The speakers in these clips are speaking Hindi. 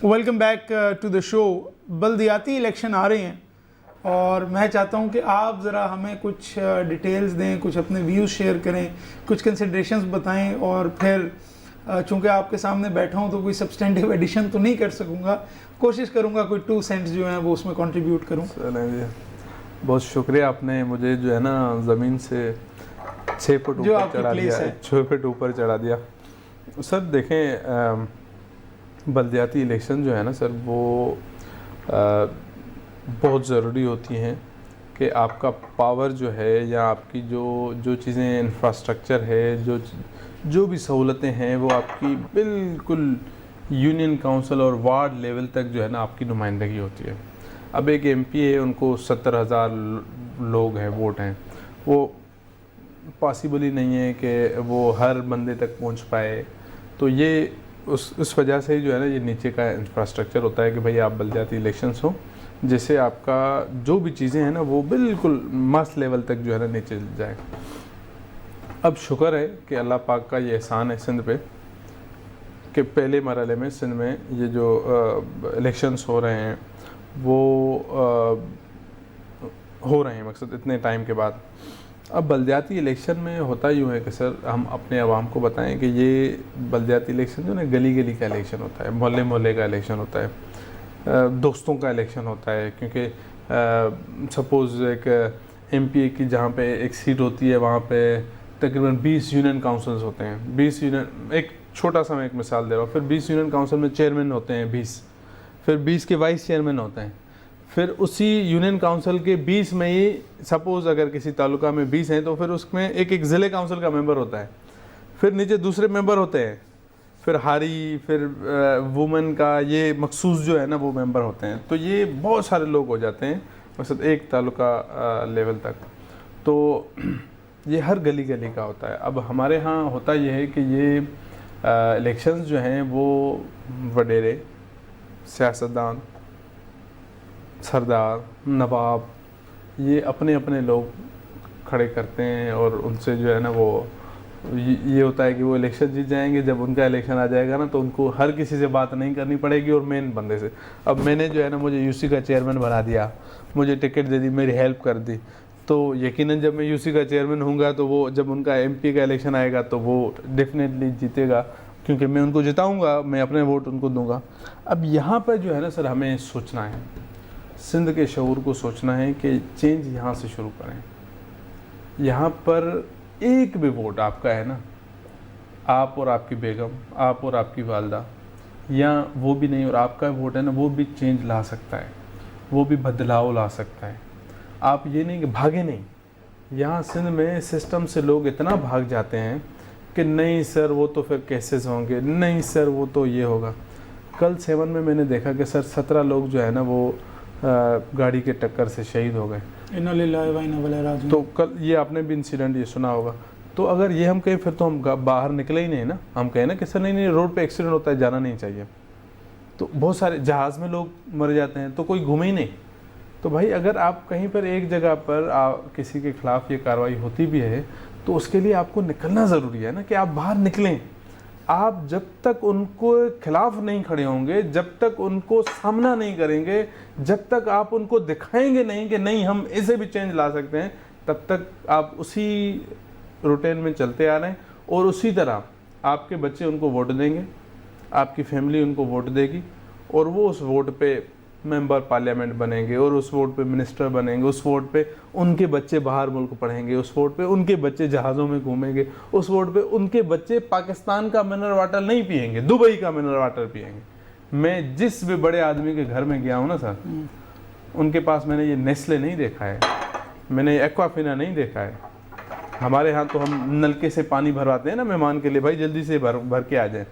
Welcome back to the show. बल्दियाती इलेक्शन आ रहे हैं और मैं चाहता हूं कि आप ज़रा हमें कुछ डिटेल्स दें, कुछ अपने व्यूज़ शेयर करें, कुछ कंसिडरेशंस बताएं और फिर चूँकि आपके सामने बैठा हूं तो कोई सब्सटेंटिव एडिशन तो नहीं कर सकूंगा, कोशिश करूंगा कोई 2 सेंट्स जो हैं वो उसमें कंट्रीब्यूट करूं। बहुत शुक्रिया, आपने मुझे जो है ना ज़मीन से 6 फुट ऊपर चढ़ा दिया, 6 फुट ऊपर चढ़ा दिया। सर देखें, बल्दियाती इलेक्शन जो है ना सर वो बहुत ज़रूरी होती हैं कि आपका पावर जो है या आपकी जो चीज़ें इंफ्रास्ट्रक्चर है, जो भी सहूलतें हैं वो आपकी बिल्कुल यूनियन काउंसिल और वार्ड लेवल तक जो है ना आपकी नुमाइंदगी होती है। अब एक एमपी है, उनको 70,000 लोग हैं, वोट हैं, वो पॉसिबल ही नहीं है कि वो हर बंदे तक पहुंच पाए। तो ये उस वजह से जो है ना ये नीचे का इंफ्रास्ट्रक्चर होता है कि भाई आप बल्दियाती इलेक्शंस हो जिससे आपका जो भी चीज़ें हैं ना वो बिल्कुल मस्त लेवल तक जो है ना नीचे जाए। अब शुक्र है कि अल्लाह पाक का ये एहसान है सिंध पे कि पहले मरहले में सिंध में ये जो इलेक्शंस हो रहे हैं वो हो रहे हैं मकसद इतने टाइम के बाद। अब बल्दियाती इलेक्शन में होता यूँ है कि सर हम अपने आवाम को बताएं कि ये बल्दियाती इलेक्शन जो ना गली गली का इलेक्शन होता है, मोहल्ले मोहल्ले का इलेक्शन होता है, दोस्तों का इलेक्शन होता है। क्योंकि सपोज़ एक एमपी की जहाँ पे एक सीट होती है वहाँ पे तकरीबन 20 यूनियन काउंसिल्स होते हैं। 20 यूनियन, एक छोटा सा मैं एक मिसाल दे रहा हूँ, फिर 20 यूनियन काउंसिल में चेयरमैन होते हैं 20, फिर 20 के वाइस चेयरमैन होते हैं, फिर उसी यूनियन काउंसिल के 20 में ही सपोज़ अगर किसी तालुका में 20 हैं तो फिर उसमें एक ज़िले काउंसिल का मेंबर होता है, फिर नीचे दूसरे मेंबर होते हैं, फिर हारी, फिर वुमेन का ये मखसूस जो है ना वो मेंबर होते हैं। तो ये बहुत सारे लोग हो जाते हैं मकसद एक तालुका लेवल तक। तो ये हर गली गली का होता है। अब हमारे यहाँ होता ये है कि ये इलेक्शंस जो हैं वो वडेरे, सियासतदान, सरदार, नवाब, ये अपने अपने लोग खड़े करते हैं और उनसे जो है ना वो ये होता है कि वो इलेक्शन जीत जाएंगे। जब उनका इलेक्शन आ जाएगा ना तो उनको हर किसी से बात नहीं करनी पड़ेगी और मेन बंदे से। अब मैंने जो है ना मुझे यूसी का चेयरमैन बना दिया, मुझे टिकट दे दी, मेरी हेल्प कर दी, तो यकीनन जब मैं यूसी का चेयरमैन होऊंगा तो वो जब उनका एमपी का इलेक्शन आएगा तो वो डेफिनेटली जीतेगा क्योंकि मैं उनको जिताऊँगा, मैं अपने वोट उनको दूँगा। अब यहाँ पर जो है ना सर हमें सोचना है, सिंध के शऊर को सोचना है कि चेंज यहाँ से शुरू करें। यहाँ पर एक भी वोट आपका है ना, आप और आपकी बेगम, आप और आपकी वालदा, या वो भी नहीं और आपका वोट है ना, वो भी चेंज ला सकता है, वो भी बदलाव ला सकता है। आप ये नहीं कि भागे नहीं। यहाँ सिंध में सिस्टम से लोग इतना भाग जाते हैं कि नहीं सर वो तो फिर केसेस होंगे, नहीं सर वो तो ये होगा। कल 7 में मैंने देखा कि सर 17 लोग जो है ना वो गाड़ी के टक्कर से शहीद हो गए। तो कल ये आपने भी इंसिडेंट ये सुना होगा। तो अगर ये हम कहें फिर तो हम बाहर निकले ही नहीं ना, हम कहें ना कि सर नहीं रोड पे एक्सीडेंट होता है, जाना नहीं चाहिए। तो बहुत सारे जहाज़ में लोग मर जाते हैं तो कोई घूमे ही नहीं। तो भाई अगर आप कहीं पर एक जगह पर किसी के खिलाफ़ ये कार्रवाई होती भी है तो उसके लिए आपको निकलना ज़रूरी है ना, कि आप बाहर निकलें। आप जब तक उनको खिलाफ नहीं खड़े होंगे, जब तक उनको सामना नहीं करेंगे, जब तक आप उनको दिखाएंगे नहीं कि नहीं हम इसे भी चेंज ला सकते हैं, तब तक आप उसी रूटीन में चलते आ रहे हैं और उसी तरह आपके बच्चे उनको वोट देंगे, आपकी फैमिली उनको वोट देगी और वो उस वोट पे मेंबर पार्लियामेंट बनेंगे और उस वोट पे मिनिस्टर बनेंगे, उस वोट पे उनके बच्चे बाहर मुल्क पढ़ेंगे, उस वोट पे उनके बच्चे जहाज़ों में घूमेंगे, उस वोट पे उनके बच्चे पाकिस्तान का मिनरल वाटर नहीं पिएंगे, दुबई का मिनरल वाटर पिएंगे। मैं जिस भी बड़े आदमी के घर में गया हूँ ना सर, उनके पास मैंने ये नेस्ले नहीं देखा है, मैंने एक्वाफिना नहीं देखा है। हमारे यहाँ तो हम नलके से पानी भरवाते हैं ना मेहमान के लिए, भाई जल्दी से भर के आ जाए।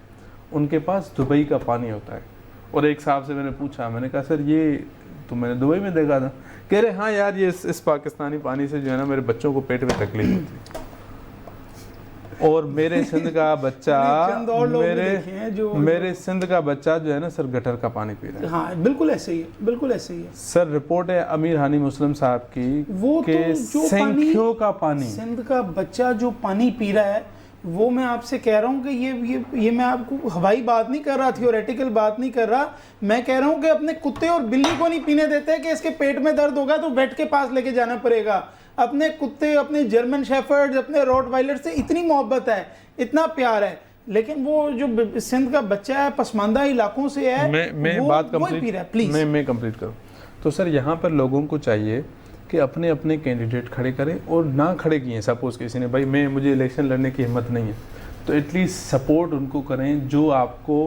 उनके पास दुबई का पानी होता है। और एक साहब से मैंने पूछा, मैंने कहा सर ये तो मैंने दुबई में देखा था। कह रहे हाँ यार ये इस पाकिस्तानी पानी से जो है ना मेरे बच्चों को पेट में तकलीफ होती है। और मेरे सिंध का बच्चा मेरे सिंध का बच्चा जो है ना सर गटर का पानी पी रहा है। हाँ बिल्कुल ऐसे ही है, बिल्कुल ऐसे ही है सर। रिपोर्ट है अमीर हानी मुस्लिम साहब की, वो तो जो सिंध का बच्चा जो पानी पी रहा है वो मैं आपसे कह रहा हूँ कि ये मैं आपको हवाई बात नहीं कर रहा, थियोरेटिकल बात नहीं कर रहा, मैं कह रहा हूँ कि अपने कुत्ते और बिल्ली को नहीं पीने देते कि इसके पेट में दर्द होगा तो वेट के पास लेके जाना पड़ेगा। अपने कुत्ते, अपने जर्मन शेफर्ड, अपने रॉटवाइलर से इतनी मोहब्बत है, इतना प्यार है, लेकिन वो जो सिंध का बच्चा है, पसमानदा इलाकों से है, मैं बात कंप्लीट मैं कंप्लीट करूँ तो सर यहाँ पर लोगों को चाहिए कि अपने अपने कैंडिडेट खड़े करें, और ना खड़े किए सपोज़ किसी ने भाई मुझे इलेक्शन लड़ने की हिम्मत नहीं है, तो एटलीस्ट सपोर्ट उनको करें जो आपको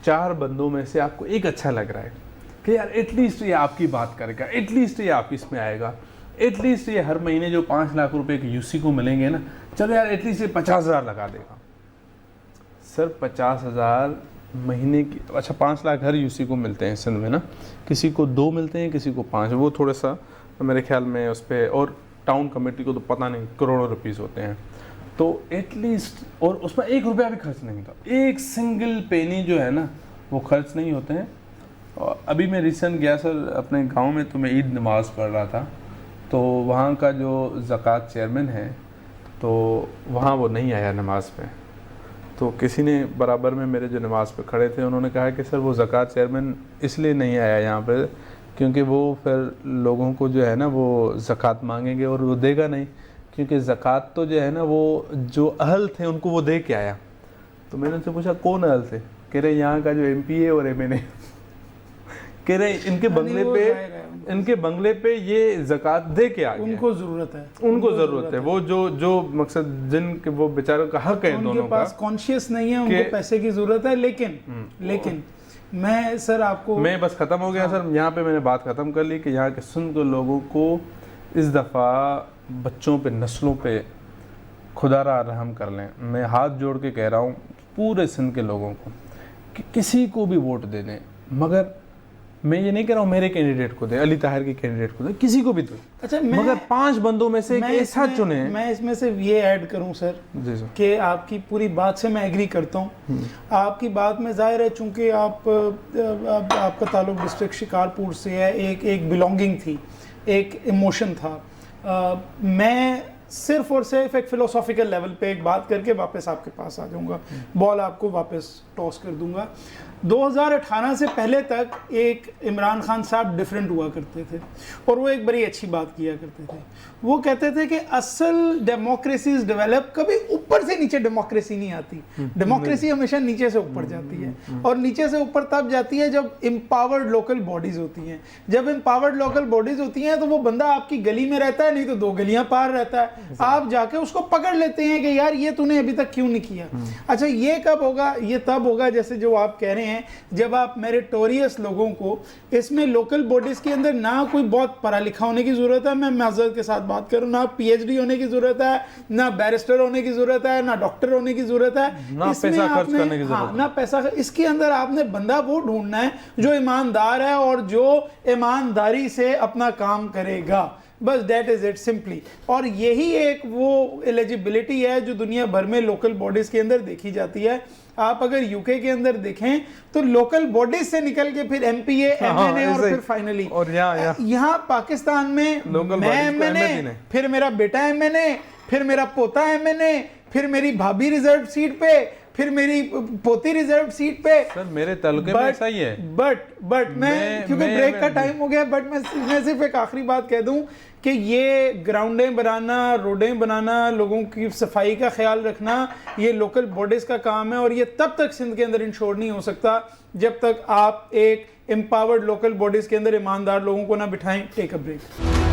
4 बंदों में से आपको एक अच्छा लग रहा है कि यार एटलीस्ट ये आपकी बात करेगा, एटलीस्ट ये ऑफिस में आएगा, एटलीस्ट ये हर महीने जो 5 लाख रुपए के यूसी को मिलेंगे ना, चलो यार एटलीस्ट ये 50,000 लगा देगा। सर 50,000 महीने की, अच्छा 5 लाख हर यूसी को मिलते हैं सिंध में ना, किसी को 2 मिलते हैं, किसी को 5, वो थोड़ा सा मेरे ख्याल में उस पर, और टाउन कमेटी को तो पता नहीं करोड़ों रुपीस होते हैं, तो एटलीस्ट, और उसमें 1 रुपया भी खर्च नहीं होता, एक सिंगल पेनी जो है ना वो खर्च नहीं होते हैं। और अभी मैं रिसेंट गया सर अपने गांव में, तो मैं ईद नमाज़ पढ़ रहा था, तो वहाँ का जो ज़कात चेयरमैन है तो वहाँ वो नहीं आया नमाज़ पे, तो किसी ने बराबर में मेरे जो नमाज़ पे खड़े थे उन्होंने कहा कि सर वो ज़कात चेयरमैन इसलिए नहीं आया यहाँ पे क्योंकि वो फिर लोगों को जो है ना वो ज़कात मांगेंगे और वो देगा नहीं, क्योंकि ज़कात तो जो है ना वो जो अहल थे उनको वो दे के आया। तो मैंने उनसे पूछा कौन अहल थे, कह रहे यहाँ का जो MP है और MNA, कह रहे इनके बंगले पे ये ज़कात दे के आ गया, उनको ज़रूरत है, उनको ज़रूरत है, वो जो मकसद जिनके वो बेचारों का हक है, दोनों उनके पास कॉन्शियस नहीं है, उनको पैसे की ज़रूरत है। लेकिन मैं सर आपको, मैं बस ख़त्म हो गया सर, यहाँ पे मैंने बात ख़त्म कर ली कि यहाँ के सिंध के लोगों को इस दफ़ा बच्चों पे, नस्लों पे खुदारा रहम कर लें। मैं हाथ जोड़ के कह रहा हूँ पूरे सिंध के लोगों को कि किसी को भी वोट दे दें, मगर मैं ये नहीं कह रहा हूँ मेरे कैंडिडेट को दे, अली ताहिर के कैंडिडेट को दे, किसी को भी दे, अच्छा मगर 5 बंदों में से एक ऐसा चुने। मैं इसमें से ये ऐड करूं सर जी सर कि आपकी पूरी बात से मैं एग्री करता हूं। आपकी बात में जाहिर है चूंकि आपका ताल्लुक डिस्ट्रिक्ट शिकारपुर से है, एक बिलोंगिंग थी, एक इमोशन था। मैं सिर्फ और सिर्फ एक फिलोसॉफिकल लेवल पे एक बात करके वापस आपके पास आ जाऊंगा, बॉल आपको वापस टॉस कर दूंगा। 2018 से पहले तक एक इमरान खान साहब डिफरेंट हुआ करते थे और वो एक बड़ी अच्छी बात किया करते थे। वो कहते थे कि असल डेमोक्रेसीज डेवलप कभी ऊपर से नीचे डेमोक्रेसी नहीं आती, डेमोक्रेसी हमेशा नीचे से ऊपर जाती है, और नीचे से ऊपर तब जाती है जब एम्पावर्ड लोकल बॉडीज होती हैं। जब एम्पावर्ड लोकल बॉडीज होती हैं तो वो बंदा आपकी गली में रहता है, नहीं तो 2 गलियां पार रहता है, आप जाके उसको पकड़ लेते हैं कि यार ये तूने अभी तक क्यों नहीं किया। अच्छा ये कब होगा? ये तब होगा जैसे जो आप कह रहे हैं, जब आप मेरिटोरियस लोगों को, इसमें लोकल बॉडीज के अंदर ना कोई बहुत पढ़ा लिखा होने की जरूरत है, मैं माजरत के साथ बात करूं, ना PhD होने की जरूरत है, ना बैरिस्टर होने की जरूरत है, ना डॉक्टर होने की जरूरत है, ना पैसा खर्च करने की जरूरत है, ना पैसा। इसके अंदर आपने बंदा वो ढूंढना है जो ईमानदार है और जो ईमानदारी से अपना काम करेगा, बस दैट इज इट सिंपली। और यही एक वो एलिजिबिलिटी है जो दुनिया भर में लोकल बॉडीज के अंदर देखी जाती है। आप अगर यूके के अंदर देखें तो लोकल बॉडीज से निकल के फिर MPA, MNA और फिर फाइनली, और यहाँ पाकिस्तान में मैं MNA, फिर मेरा बेटा MNA, फिर मेरा पोता MNA, फिर मेरी भाभी रिजर्व सीट पे, फिर मेरी पोती रिजर्व सीट पे। सर मेरे तालुके में ऐसा ही है। बट मैं क्योंकि ब्रेक का टाइम हो गया, बट मैं सिर्फ एक आखिरी बात कह दूं कि ये ग्राउंडें बनाना, रोडें बनाना, लोगों की सफाई का ख्याल रखना, ये लोकल बॉडीज का काम है, और ये तब तक सिंध के अंदर इंश्योर नहीं हो सकता जब तक आप एक एम्पावर्ड लोकल बॉडीज के अंदर ईमानदार लोगों को ना बिठाएं। Take a break.